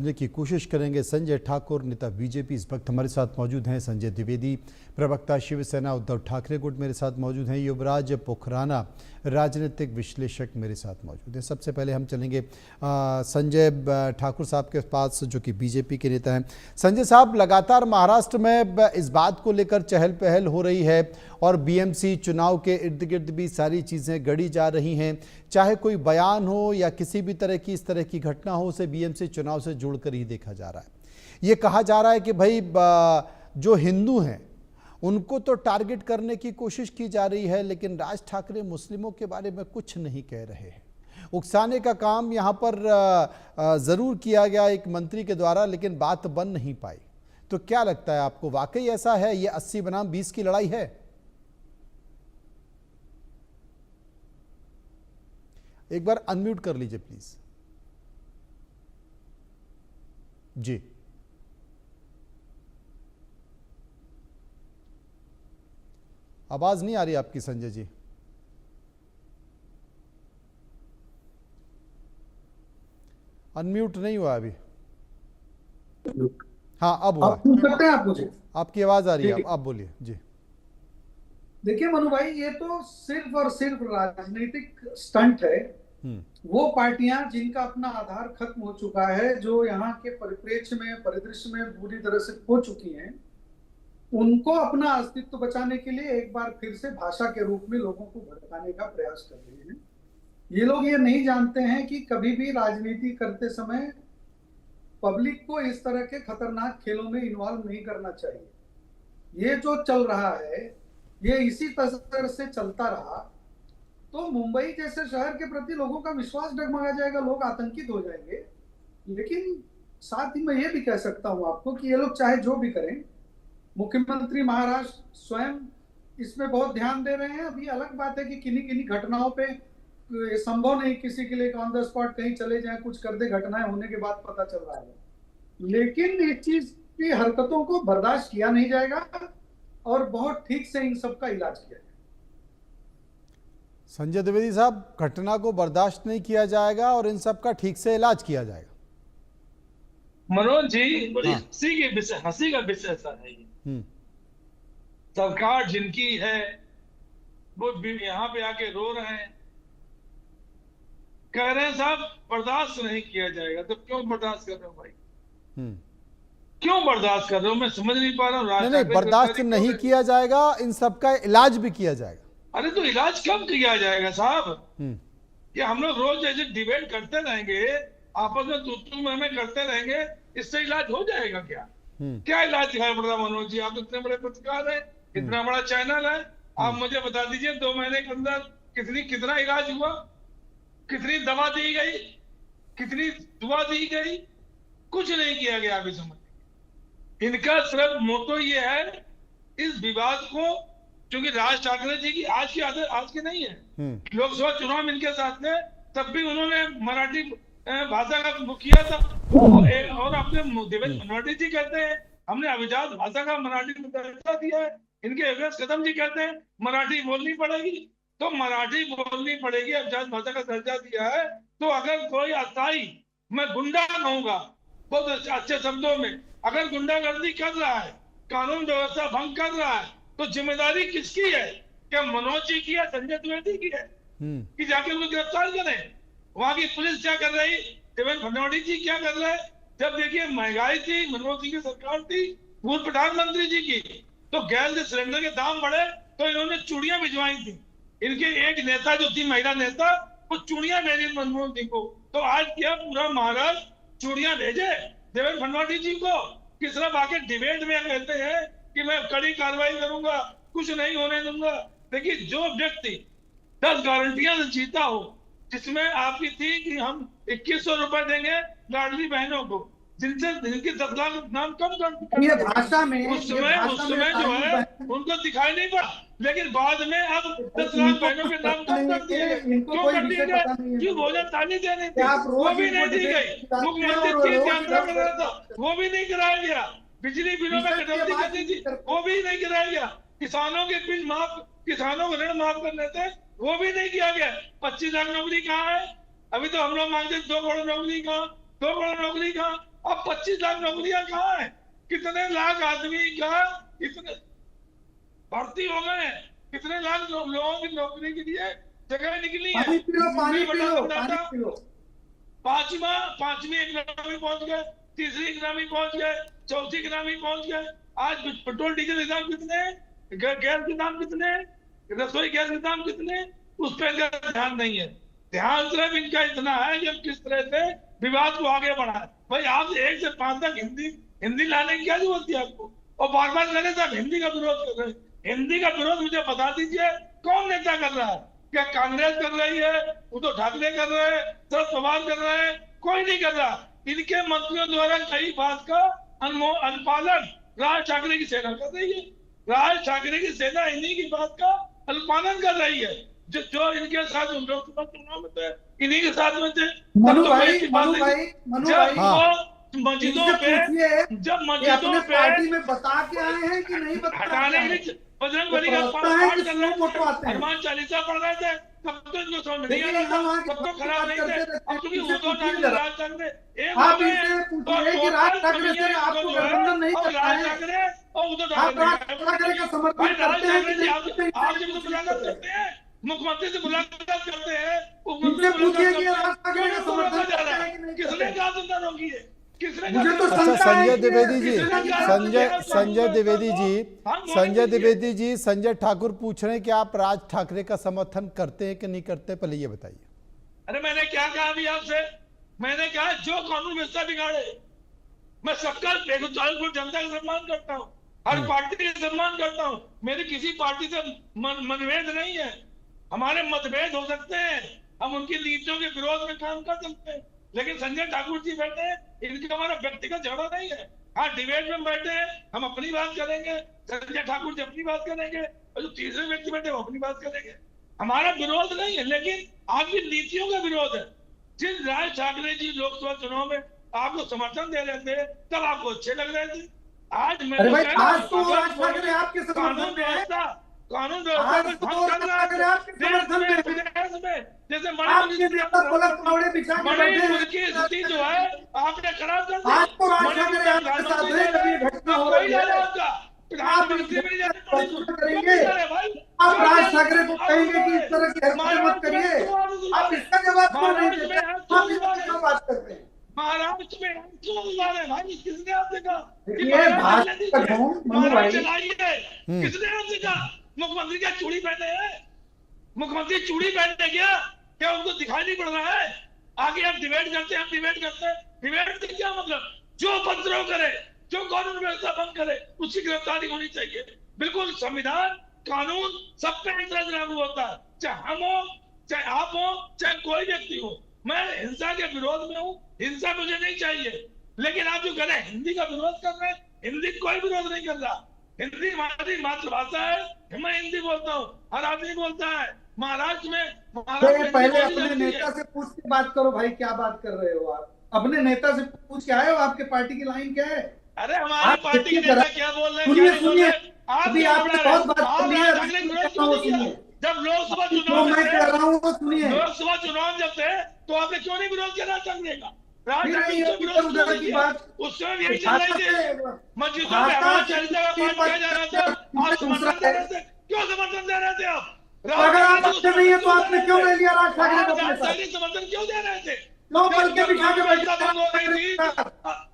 की कोशिश करेंगे। संजय ठाकुर, नेता बीजेपी, इस वक्त हमारे साथ मौजूद हैं। संजय द्विवेदी, प्रवक्ता शिवसेना उद्धव ठाकरे गुट, मेरे साथ मौजूद हैं। युवराज पोखराना, राजनीतिक विश्लेषक, मेरे साथ मौजूद हैं। सबसे पहले हम चलेंगे संजय ठाकुर साहब के पास, जो कि बीजेपी के नेता हैं। संजय साहब, लगातार महाराष्ट्र में इस बात को लेकर चहल पहल हो रही है और बीएमसी चुनाव के इर्द गिर्द भी सारी चीज़ें गढ़ी जा रही हैं। चाहे कोई बयान हो या किसी भी तरह की इस तरह की घटना हो, उसे बीएमसी चुनाव से जोड़कर ही देखा जा रहा है। ये कहा जा रहा है कि भाई जो हिंदू हैं उनको तो टारगेट करने की कोशिश की जा रही है, लेकिन राज ठाकरे मुस्लिमों के बारे में कुछ नहीं कह रहे हैं। उकसाने का काम यहाँ पर ज़रूर किया गया एक मंत्री के द्वारा, लेकिन बात बन नहीं पाई। तो क्या लगता है आपको, वाकई ऐसा है, ये 80 बनाम 20 की लड़ाई है? एक बार अनम्यूट कर लीजिए प्लीज। जी, आवाज नहीं आ रही आपकी संजय जी। अनम्यूट नहीं हुआ अभी। हाँ, अब हुआ। आप सुन सकते हैं आप मुझे? आपकी आवाज आ रही है, आप बोलिए जी। देखिए मनु भाई, ये तो सिर्फ और सिर्फ राजनीतिक स्टंट है। वो पार्टियां जिनका अपना आधार खत्म हो चुका है, जो यहाँ के परिप्रेक्ष्य में, परिदृश्य में बुरी तरह से खो चुकी हैं, उनको अपना अस्तित्व बचाने के लिए एक बार फिर से भाषा के रूप में लोगों को भड़काने का प्रयास कर रहे हैं। ये लोग ये नहीं जानते हैं कि कभी भी राजनीति करते समय पब्लिक को इस तरह के खतरनाक खेलों में इन्वॉल्व नहीं करना चाहिए। ये जो चल रहा है, ये इसी तरह से चलता रहा तो मुंबई जैसे शहर के प्रति लोगों का विश्वास डगमगा जाएगा, लोग आतंकित हो जाएंगे। लेकिन साथ ही मैं ये भी कह सकता हूं आपको कि ये लोग चाहे जो भी करें, मुख्यमंत्री महाराष्ट्र स्वयं इसमें बहुत ध्यान दे रहे हैं। अभी अलग बात है कि किन्हीं किन्हीं घटनाओं पे संभव नहीं किसी के लिए ऑन द स्पॉट कहीं चले जाएं, कुछ कर दे, घटनाएं होने के बाद पता चल रहा है। लेकिन इस चीज की हरकतों को बर्दाश्त किया नहीं जाएगा और बहुत ठीक से इन सब का इलाज किया जाएगा। संजय द्विवेदी साहब, घटना को बर्दाश्त नहीं किया जाएगा और इन सब का ठीक से इलाज किया जाएगा। मनोज जी, बड़ी हंसी का विषय ऐसा है। सरकार जिनकी है वो यहाँ पे आके रो रहे हैं, कह रहे हैं साहब बर्दाश्त नहीं किया जाएगा। तो क्यों बर्दाश्त कर रहे हो भाई? क्यों बर्दाश्त कर रहे हो? मैं समझ नहीं पा रहा हूँ। नहीं, बर्दाश्त नहीं किया जाएगा, इन सब का इलाज भी किया जाएगा। अरे तो इलाज कब किया जाएगा साहब? कि हम लोग रोज जैसे डिबेट करते रहेंगे, आपस में तू मैं करते रहेंगे, इससे इलाज हो जाएगा क्या? क्या इलाज दिखाई पड़ रहा मनोज जी? आप इतने बड़े पत्रकार हैं, इतना बड़ा चैनल है, आप मुझे बता दीजिए 2 महीने के अंदर कितना इलाज हुआ, कितनी दवा दी गई, कितनी दुआ दी गई? कुछ नहीं किया गया अभी। समझ, इनका सिर्फ मोटो ये है इस विवाद को, क्योंकि राज ठाकरे जी की आज की आदत आज की नहीं है। लोकसभा चुनाव में इनके साथ में, तब भी उन्होंने मराठी भाषा का किया था। और अपने देवेंद्र फडणवीस जी कहते हैं हमने अभिजात भाषा का मराठी में दर्जा दिया है। इनके योगेश कदम जी कहते हैं मराठी बोलनी पड़ेगी। तो मराठी बोलनी पड़ेगी, अभिजात भाषा का दर्जा दिया है। तो अगर कोई अस्थाई, मैं गुंडा कहूंगा बहुत अच्छे शब्दों में, अगर गुंडागर्दी कर रहा है, कानून व्यवस्था भंग कर रहा है, तो जिम्मेदारी किसकी है? क्या मनोज जी की है, संजय द्विवेदी की है कि जाके उनको गिरफ्तार करें? वहां की पुलिस क्या कर रही, देवेंद्र फडणवीस जी क्या कर रहे हैं? जब देखिए महंगाई थी, मनमोहन सिंह की सरकार थी, पूर्व प्रधानमंत्री जी की, तो गैस सिलेंडर के दाम बढ़े तो इन्होंने चूड़ियां भिजवाई थी। इनके एक नेता जो थी, महिला नेता, वो चूड़ियां भेजी मनमोहन सिंह को। तो आज क्या पूरा महाराष्ट्र चूड़ियां भेजे देवेंद्र फडणवीस जी को कि सिर्फ आके डिबेट में कहते हैं कि मैं कड़ी कार्रवाई करूंगा, कुछ नहीं होने दूंगा। देखिए, जो व्यक्ति 10 गारंटियां से जीता हो, जिसमें आपकी थी कि हम 2100 रुपए देंगे लाडली बहनों को, जिनके 10 लाख नाम कम कर ये भाषा में उस समय जो है उनको दिखाई नहीं पड़ा। लेकिन बाद में अब 10 लाख बहनों के नाम कम कर दिए गए। क्यों कर दिए गए? क्यों भोजन थाली देनी थी, वो भी नहीं दी गई। मुख्यमंत्री तीर्थ यात्रा कर रहा था, वो भी नहीं कराया गया। बिजली बिलों में कटौती करनी थी, वो भी नहीं कराया गया। किसानों के बिल माफ, किसानों को ऋण माफ करने थे, वो भी नहीं किया गया। 25 लाख नौकरी कहाँ है? अभी तो हम लोग मांगते 2 करोड़ नौकरी कहाँ, 2 करोड़ नौकरी कहाँ? अब 25 लाख नौकरियां कहाँ है? कितने लाख आदमी का इतने भर्ती हो गए, कितने लाख लोगों की नौकरी के लिए जगह निकली है। पानी पी लो, पानी पी लो, बटा पानी पी लो। पांचवी इकोनॉमी पहुंच गए, तीसरी इकोनॉमी पहुंच गए, चौथी इकोनॉमी पहुंच गए। आज पेट्रोल डीजल के दाम कितने, गैस के दाम कितने, रसोई गैस के दाम कितने, उस पर इनका ध्यान नहीं है। ध्यान सिर्फ इनका इतना है कि हम किस तरह से विवाद को आगे बढ़ाए। भाई आप 1 से 5 तक हिंदी लाने की क्या जरूरत थी आपको? और बार बार कहने से आप हिंदी का विरोध कर रहे हैं। हिंदी का विरोध मुझे बता दीजिए कौन नेता कर रहा है? क्या कांग्रेस कर रही है, उद्धव ठाकरे कर रहे हैं, शरद पवार कर रहे हैं? कोई नहीं कर रहा। इनके मंत्रियों द्वारा कई बात का अनुपालन राज ठाकरे की सेना कर रही है। राज ठाकरे की सेना इन्हीं की बात का अनुपालन कर रही है। जो इनके साथ लोकसभा चुनाव में थे, इन्हीं के साथ में थे। मनु भाई मस्जिदों पे जब मस्जिदों पे पार्टी में बता के आए हैं कि नहीं बता हटाने के लिए बजरंग बली का पाठ कर रहे थे, हनुमान चालीसा पढ़ रहे थे, तब तो इनको समझ नहीं आ रहा था, तब तो खराब नहीं थे। अब क्योंकि उद्धव ठाकरे राज ठाकरे एक हो गए कि राज ठाकरे से आपको गठबंधन नहीं करना है। राज ठाकरे और उद्धव आप राज ठाकरे का समर्थन करते हैं कि नहीं? आप जब मुलाकात करते हैं, मुख्यमंत्री से मुलाकात करते हैं, उनसे पूछिए कि राज ठाकरे का समर्थन करते हैं कि नहीं? किसने कहा जिंदा रोकी है? मुझे तो अच्छा संजय द्विवेदी जी, संजय द्विवेदी जी, संजय ठाकुर पूछ रहे हैं कि आप राज ठाकरे का समर्थन करते हैं कि नहीं करते, पहले ये बताइए। अरे मैंने क्या कहा अभी आपसे? मैंने कहा जो कानून व्यवस्था बिगाड़े, मैं सबका जनता का सम्मान करता हूँ, हर पार्टी का सम्मान करता हूँ, मेरी किसी पार्टी से मनभेद नहीं है। हमारे मतभेद हो सकते हैं, हम उनकी नीतियों के विरोध में काम कर सकते हैं, लेकिन संजय ठाकुर जी बैठे हैं, इनका हमारा व्यक्तिगत झगड़ा नहीं है। हाँ, डिबेट में बैठे हैं, हम अपनी बात करेंगे, संजय ठाकुर जी अपनी बात करेंगे, और जो तीसरे व्यक्ति बैठे वो अपनी बात करेंगे। हमारा विरोध नहीं है, लेकिन आपकी नीतियों का विरोध है। जिन राज ठाकरे जी लोकसभा चुनाव में आपको समर्थन दे रहे थे, तब आपको अच्छे लग रहे थे। आज मैं आज तो राज ठाकरे आपके समर्थन में है, कानून व्यवस्था में भंग कर रहा है। जैसे मणिपुर की स्थिति जो है आपने खराब कर दी। आज तो राज ठाकरे आपके साथ है, जब ये घटना हो रही है प्रधानमंत्री करेंगे, आप राज ठाकरे को कहेंगे कि इस तरह की हरकतें मत करिए। आप इसका जवाब क्यों नहीं देते? आप इस पर क्यों बात करते हैं? महाराष्ट्र में क्यों बुला रहे भाई? किसने आपसे कहा? किसने आपसे कहा? मुख्यमंत्री क्या चूड़ी पहने हैं? मुख्यमंत्री चूड़ी पहनने क्या उनको दिखाई नहीं पड़ रहा है? आगे आप डिबेट करते हैं, हम डिबेट करते हैं। डिबेट से क्या मतलब? जो उपद्रव करे, जो कानून व्यवस्था भंग करे, उसकी गिरफ्तारी होनी चाहिए। बिल्कुल संविधान कानून सब पे एक तरह लागू होता है, चाहे हम हो, चाहे आप हो, चाहे कोई व्यक्ति हो। मैं हिंसा के विरोध में हूँ, हिंसा मुझे नहीं चाहिए, लेकिन आप जो कह रहे हैं हिंदी का विरोध कर रहे हैं, हिंदी कोई विरोध नहीं कर रहा। हिंदी हमारी मातृभाषा है, मैं हिंदी बोलता हूँ, हर आदमी बोलता है। महाराष्ट्र में पहले अपने नेता से पूछ के बात करो भाई, क्या बात कर रहे हो आप? अपने नेता से पूछ के आए हो, आपके पार्टी की लाइन क्या है? अरे हमारी पार्टी के नेता क्या बोल रहे हैं? सुनिए, अभी आपने बहुत बात कर ली है। जब लोकसभा चुनाव मैं कर रहा हूँ, सुनिए, लोकसभा चुनाव जब थे तो आपने क्यों नहीं विरोध किया राज ठाकरे का? उसमें यही चल रही थी, मस्जिदों में हनुमान चालीसा का पाठ किया जा रहा था, आप समर्थन दे रहे थे। क्यों समर्थन दे रहे थे आप? अगर आप अच्छे नहीं है तो आपने क्यों ले लिया राज ठाकरे को? समर्थन क्यों दे रहे थे? क्यों बल के बिठा के बैठा था?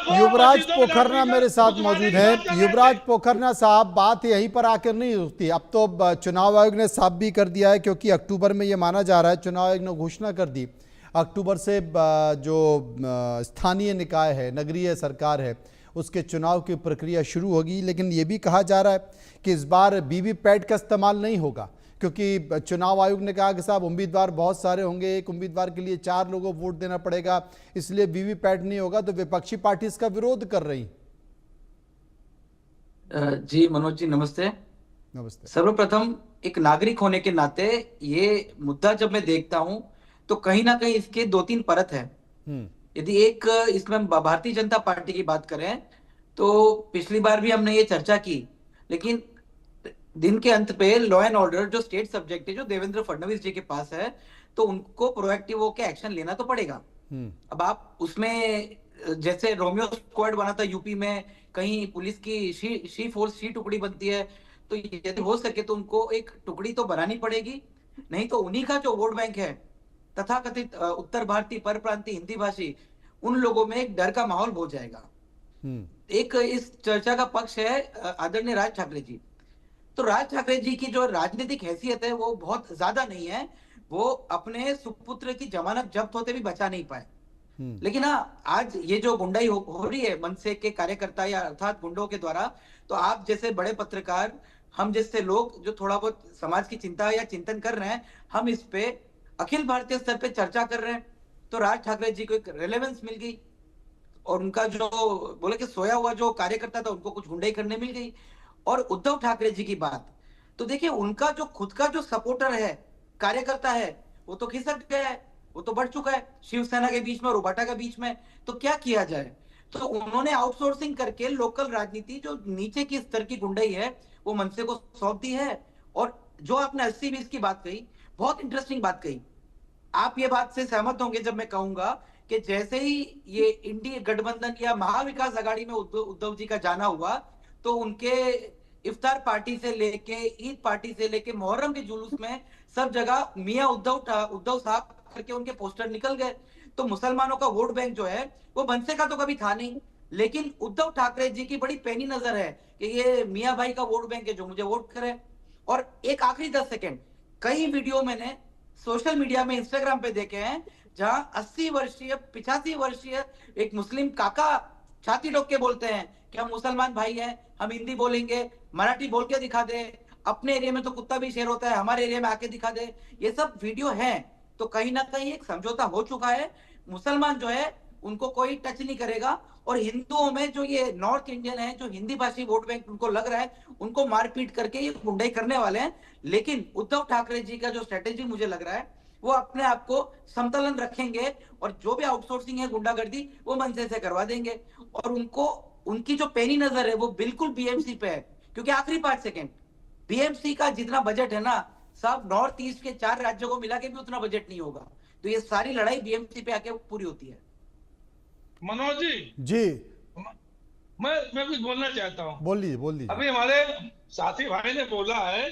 युवराज पोखरना मेरे साथ मौजूद हैं। युवराज पोखरना साहब, बात यहीं पर आकर नहीं रुकती। अब तो चुनाव आयोग ने साफ भी कर दिया है, क्योंकि अक्टूबर में ये माना जा रहा है, चुनाव आयोग ने घोषणा कर दी, अक्टूबर से जो स्थानीय निकाय है, नगरीय सरकार है, उसके चुनाव की प्रक्रिया शुरू होगी। लेकिन ये भी कहा जा रहा है कि इस बार वीवीपैट का इस्तेमाल नहीं होगा, क्योंकि चुनाव आयोग ने कहा कि साहब उम्मीदवार बहुत सारे होंगे, एक उम्मीदवार के लिए 4 लोगों को वोट देना पड़ेगा, इसलिए वीवीपैट नहीं होगा। तो विपक्षी पार्टी इसका विरोध कर रही। जी मनोज जी, नमस्ते। नमस्ते। सर्वप्रथम एक नागरिक होने के नाते ये मुद्दा जब मैं देखता हूं तो कहीं ना कहीं इसके 2-3 परत है। यदि एक इसमें भारतीय जनता पार्टी की बात करें तो पिछली बार भी हमने ये चर्चा की, लेकिन दिन के अंत पे लॉ एंड ऑर्डर जो स्टेट सब्जेक्ट है, जो देवेंद्र फडणवीस जी के पास है, तो उनको प्रोएक्टिव होकर एक्शन लेना तो पड़ेगा। अब आप उसमें जैसे रोमियो स्क्वाड बना था यूपी में, कहीं पुलिस की शी फोर्स शी टुकड़ी बनती है, तो यदि हो सके तो उनको एक टुकड़ी तो बनानी पड़ेगी, नहीं तो उन्हीं का जो वोट बैंक है तथाकथित उत्तर भारतीय परप्रांतीय हिंदी भाषी, उन लोगों में एक डर का माहौल हो जाएगा। एक इस चर्चा का पक्ष है आदरणीय राज ठाकरे जी। तो राज ठाकरे जी की जो राजनीतिक हैसियत है वो बहुत ज्यादा नहीं है, वो अपने सुपुत्र की जमानत जब्त होते भी बचा नहीं पाए। लेकिन हाँ, आज ये जो गुंडाई हो रही है मनसे के कार्यकर्ता या अर्थात गुंडों के द्वारा, तो आप जैसे बड़े पत्रकार, हम जैसे लोग जो थोड़ा बहुत समाज की चिंता या चिंतन कर रहे हैं, हम इस पे अखिल भारतीय स्तर पे चर्चा कर रहे हैं। तो राज ठाकरे जी को एक रेलेवेंस मिल गई और उनका जो बोले कि सोया हुआ जो कार्यकर्ता था उनको कुछ गुंडाई करने मिल गई। और उद्धव ठाकरे जी की बात, तो देखिए उनका जो खुद का जो सपोर्टर है, कार्यकर्ता है, वो तो खिसक गया है, वो तो बढ़ चुका है शिवसेना के बीच में और उबाटा के बीच में। तो क्या किया जाए? तो उन्होंने आउटसोर्सिंग करके लोकल राजनीति, जो नीचे की स्तर की गुंडाई है, वो मनसे को सौंप दी है। और जो आपने 80-20 की बात कही, बहुत इंटरेस्टिंग बात कही। आप ये बात से सहमत होंगे जब मैं कहूंगा कि जैसे ही ये इंडी गठबंधन या महाविकास आघाड़ी में उद्धव जी का जाना हुआ, तो उनके इफ्तार पार्टी से लेके ईद पार्टी से लेके मुहर्रम के जुलूस में सब जगह मियां उद्धव साहब करके उनके पोस्टर निकल गए। तो मुसलमानों का वोट बैंक जो है वो मनसे का तो कभी था नहीं, लेकिन उद्धव ठाकरे जी की बड़ी पैनी नजर है कि ये मियां भाई का वोट बैंक है जो मुझे वोट करे। और एक आखिरी 10 सेकेंड, कई वीडियो मैंने सोशल मीडिया में इंस्टाग्राम पे देखे हैं जहां 80 वर्षीय 85 वर्षीय एक मुस्लिम काका छाती ठोक के बोलते हैं कि हम मुसलमान भाई हैं, हम हिंदी बोलेंगे, मराठी बोल के दिखा दे, अपने एरिया में तो कुत्ता भी शेर होता है, हमारे एरिया में आके दिखा दे। ये सब वीडियो हैं। तो कहीं ना कहीं एक समझौता हो चुका है, मुसलमान जो है उनको कोई टच नहीं करेगा। और हिंदुओं में जो ये नॉर्थ इंडियन है, जो हिंदी भाषी वोट बैंक उनको लग रहा है, उनको मारपीट करके ये गुंडाई करने वाले हैं। लेकिन उद्धव ठाकरे जी का जो स्ट्रेटेजी मुझे लग रहा है, वो अपने आप को समतलन रखेंगे और जो भी आउटसोर्सिंग है गुंडागर्दी, वो मनसे से करवा देंगे। और उनको उनकी जो पैनी नजर है वो बिल्कुल बीएमसी पे है। क्योंकि आखिरी 5 सेकेंड, बीएमसी का जितना बजट है ना, सब नॉर्थ ईस्ट के 4 राज्यों को मिला के भी उतना बजट नहीं होगा। तो ये सारी लड़ाई बीएमसी पे आके पूरी होती है। मनोज जी, जी मैं कुछ बोलना चाहता हूँ। बोल लीजिए अभी हमारे साथी भाई ने बोला है